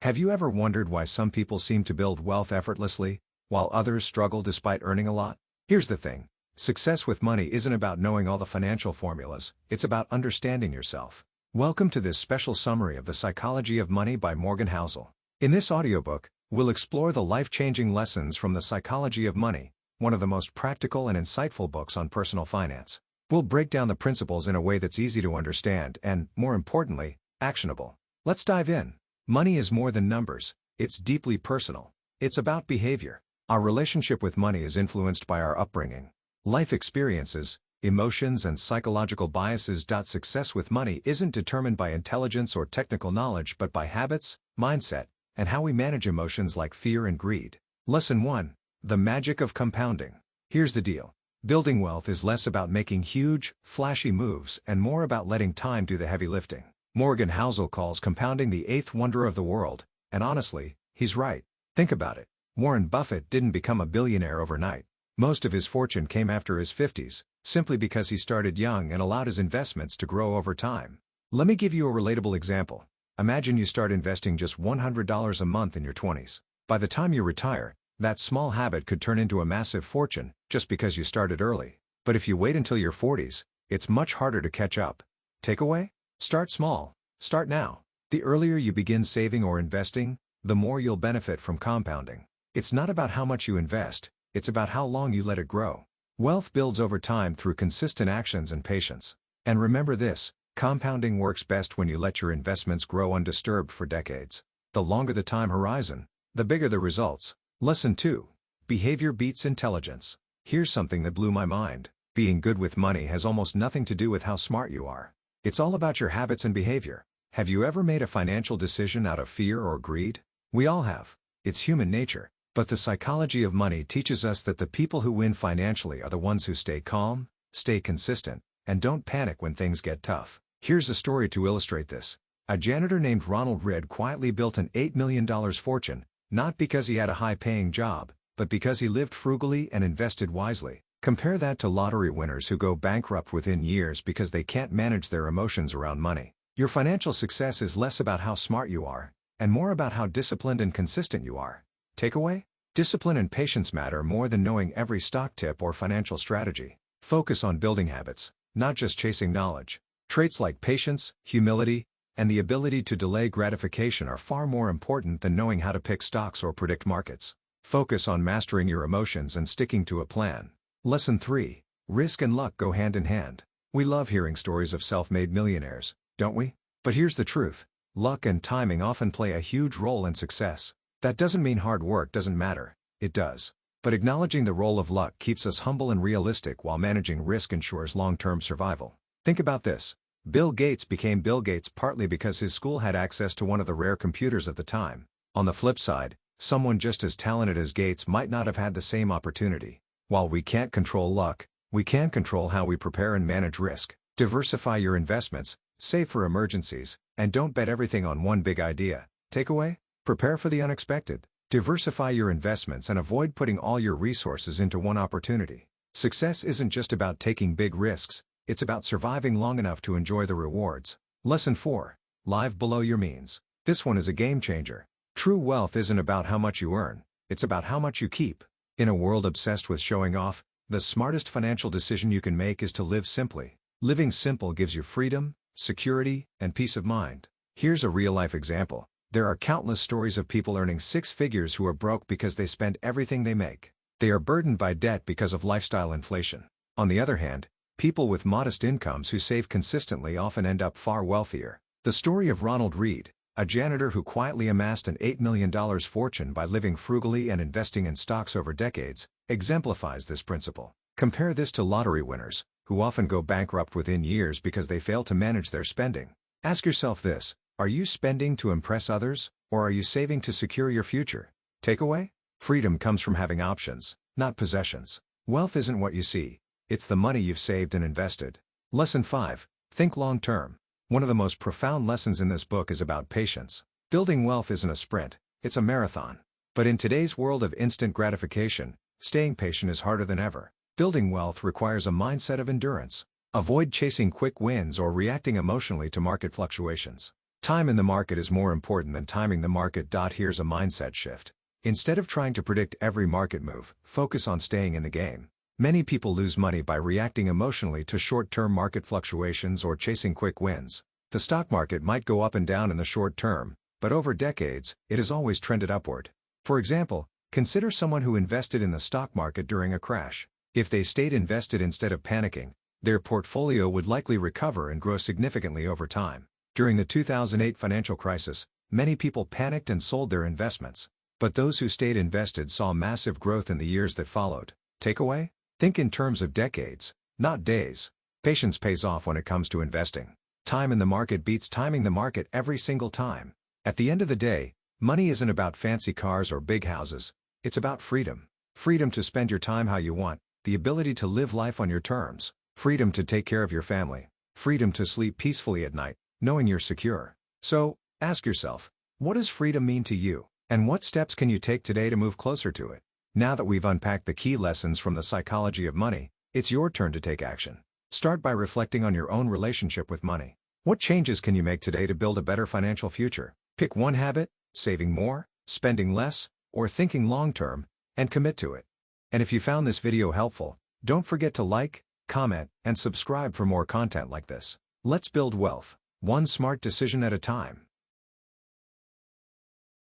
Have you ever wondered why some people seem to build wealth effortlessly, while others struggle despite earning a lot? Here's the thing. Success with money isn't about knowing all the financial formulas, it's about understanding yourself. Welcome to this special summary of The Psychology of Money by Morgan Housel. In this audiobook, we'll explore the life-changing lessons from The Psychology of Money, one of the most practical and insightful books on personal finance. We'll break down the principles in a way that's easy to understand and, more importantly, actionable. Let's dive in. Money is more than numbers, it's deeply personal. It's about behavior. Our relationship with money is influenced by our upbringing, life experiences, emotions and psychological biases. Success with money isn't determined by intelligence or technical knowledge but by habits, mindset, and how we manage emotions like fear and greed. Lesson 1. The magic of compounding. Here's the deal. Building wealth is less about making huge, flashy moves and more about letting time do the heavy lifting. Morgan Housel calls compounding the eighth wonder of the world, and honestly, he's right. Think about it. Warren Buffett didn't become a billionaire overnight. Most of his fortune came after his 50s, simply because he started young and allowed his investments to grow over time. Let me give you a relatable example. Imagine you start investing just $100 a month in your 20s. By the time you retire, that small habit could turn into a massive fortune, just because you started early. But if you wait until your 40s, it's much harder to catch up. Takeaway? Start small. Start now. The earlier you begin saving or investing, the more you'll benefit from compounding. It's not about how much you invest, it's about how long you let it grow. Wealth builds over time through consistent actions and patience. And remember this, compounding works best when you let your investments grow undisturbed for decades. The longer the time horizon, the bigger the results. Lesson 2. Behavior beats intelligence. Here's something that blew my mind. Being good with money has almost nothing to do with how smart you are. It's all about your habits and behavior. Have you ever made a financial decision out of fear or greed? We all have. It's human nature. But the psychology of money teaches us that the people who win financially are the ones who stay calm, stay consistent, and don't panic when things get tough. Here's a story to illustrate this. A janitor named Ronald Reed quietly built an $8 million fortune, not because he had a high-paying job, but because he lived frugally and invested wisely. Compare that to lottery winners who go bankrupt within years because they can't manage their emotions around money. Your financial success is less about how smart you are, and more about how disciplined and consistent you are. Takeaway? Discipline and patience matter more than knowing every stock tip or financial strategy. Focus on building habits, not just chasing knowledge. Traits like patience, humility, and the ability to delay gratification are far more important than knowing how to pick stocks or predict markets. Focus on mastering your emotions and sticking to a plan. Lesson 3. Risk and luck go hand in hand. We love hearing stories of self-made millionaires, don't we? But here's the truth. Luck and timing often play a huge role in success. That doesn't mean hard work doesn't matter. It does. But acknowledging the role of luck keeps us humble and realistic while managing risk ensures long-term survival. Think about this. Bill Gates became Bill Gates partly because his school had access to one of the rare computers at the time. On the flip side, someone just as talented as Gates might not have had the same opportunity. While we can't control luck, we can control how we prepare and manage risk. Diversify your investments, save for emergencies, and don't bet everything on one big idea. Takeaway? Prepare for the unexpected. Diversify your investments and avoid putting all your resources into one opportunity. Success isn't just about taking big risks, it's about surviving long enough to enjoy the rewards. Lesson 4. Live below your means. This one is a game changer. True wealth isn't about how much you earn, it's about how much you keep. In a world obsessed with showing off, the smartest financial decision you can make is to live simply. Living simple gives you freedom, security, and peace of mind. Here's a real-life example. There are countless stories of people earning six figures who are broke because they spend everything they make. They are burdened by debt because of lifestyle inflation. On the other hand, people with modest incomes who save consistently often end up far wealthier. The story of Ronald Reed, a janitor who quietly amassed an $8 million fortune by living frugally and investing in stocks over decades, exemplifies this principle. Compare this to lottery winners, who often go bankrupt within years because they fail to manage their spending. Ask yourself this, are you spending to impress others, or are you saving to secure your future? Takeaway? Freedom comes from having options, not possessions. Wealth isn't what you see, it's the money you've saved and invested. Lesson 5. Think long term. One of the most profound lessons in this book is about patience. Building wealth isn't a sprint, it's a marathon. But in today's world of instant gratification, staying patient is harder than ever. Building wealth requires a mindset of endurance. Avoid chasing quick wins or reacting emotionally to market fluctuations. Time in the market is more important than timing the market. Here's a mindset shift. Instead of trying to predict every market move, focus on staying in the game. Many people lose money by reacting emotionally to short-term market fluctuations or chasing quick wins. The stock market might go up and down in the short term, but over decades, it has always trended upward. For example, consider someone who invested in the stock market during a crash. If they stayed invested instead of panicking, their portfolio would likely recover and grow significantly over time. During the 2008 financial crisis, many people panicked and sold their investments. But those who stayed invested saw massive growth in the years that followed. Takeaway? Think in terms of decades, not days. Patience pays off when it comes to investing. Time in the market beats timing the market every single time. At the end of the day, money isn't about fancy cars or big houses. It's about freedom. Freedom to spend your time how you want, the ability to live life on your terms, freedom to take care of your family, freedom to sleep peacefully at night, knowing you're secure. So, ask yourself, what does freedom mean to you? And what steps can you take today to move closer to it? Now that we've unpacked the key lessons from the psychology of money, it's your turn to take action. Start by reflecting on your own relationship with money. What changes can you make today to build a better financial future? Pick one habit, saving more, spending less, or thinking long-term, and commit to it. And if you found this video helpful, don't forget to like, comment, and subscribe for more content like this. Let's build wealth, one smart decision at a time.